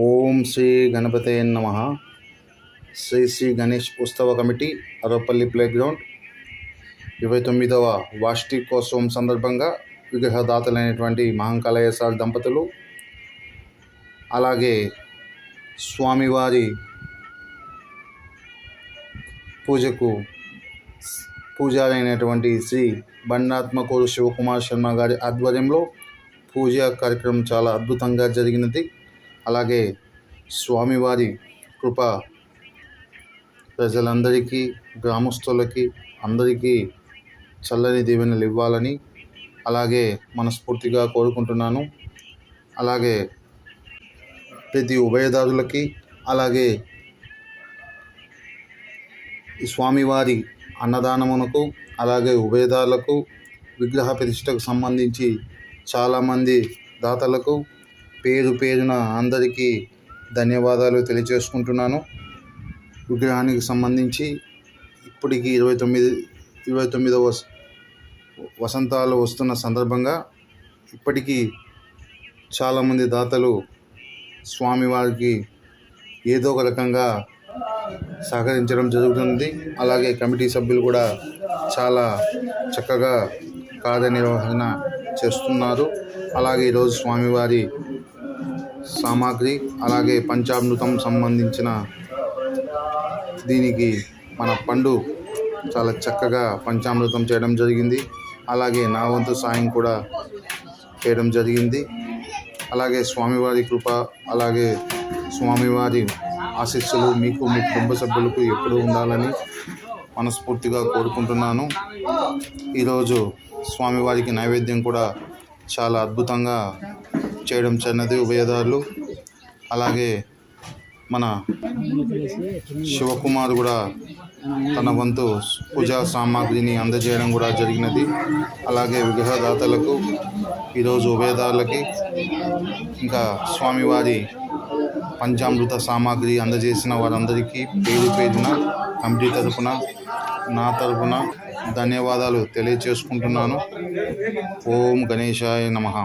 ఓం శ్రీ గణపతే నమ. శ్రీ గణేష్ ఉత్సవ committee Aravapalli playground 29వ వార్షికోత్సవం సందర్భంగా విగ్రహదాతలైనటువంటి మహంకాళయ్య సార్ దంపతులు, అలాగే స్వామివారి పూజకు పూజారైనటువంటి శ్రీ బండాత్మకూరు శివకుమార్ శర్మ గారి ఆధ్వర్యంలో పూజా కార్యక్రమం చాలా అద్భుతంగా జరిగినది. అలాగే స్వామివారి కృప ప్రజలందరికీ, గ్రామస్తులకి అందరికీ చల్లని దీవెనలు ఇవ్వాలని అలాగే మనస్ఫూర్తిగా కోరుకుంటున్నాను. అలాగే ప్రతి ఉభయదారులకి, అలాగే ఈ స్వామివారి అన్నదానమునకు, అలాగే ఉభయదారులకు, విగ్రహ ప్రతిష్టకు సంబంధించి చాలామంది దాతలకు పేరు పేరున అందరికీ ధన్యవాదాలు తెలియజేసుకుంటున్నాను. విగ్రహానికి సంబంధించి ఇప్పటికీ 29వ వసంతాలు వస్తున్న సందర్భంగా ఇప్పటికీ చాలామంది దాతలు స్వామివారికి ఏదో ఒక రకంగా సహకరించడం జరుగుతుంది. అలాగే కమిటీ సభ్యులు కూడా చాలా చక్కగా కార్యనిర్వహణ చేస్తున్నారు. అలాగే ఈరోజు స్వామివారి సామాగ్రి, అలాగే పంచామృతం సంబంధించిన దీనికి మన పండు చాలా చక్కగా పంచామృతం చేయడం జరిగింది. అలాగే నా వంతు సాయం కూడా చేయడం జరిగింది. అలాగే స్వామివారి కృప, అలాగే స్వామివారి ఆశీస్సులు మీకు, మీ కుటుంబ సభ్యులకు ఎప్పుడూ ఉండాలని మనస్ఫూర్తిగా కోరుకుంటున్నాను. ఈరోజు స్వామివారికి నైవేద్యం కూడా చాలా అద్భుతంగా చేయడం చిన్నది ఉభయదారులు. అలాగే మన శివకుమార్ కూడా తన వంతు పూజా సామాగ్రిని అందజేయడం కూడా జరిగినది. అలాగే విగ్రహదాతలకు, ఈరోజు ఉభయదారులకి, ఇంకా స్వామివారి పంచామృత సామాగ్రి అందజేసిన వారందరికీ పేరు పేరున కమిటీ తరపున, నా తరపున ధన్యవాదాలు తెలియచేసుకుంటున్నాను. ఓం గణేశాయ నమః.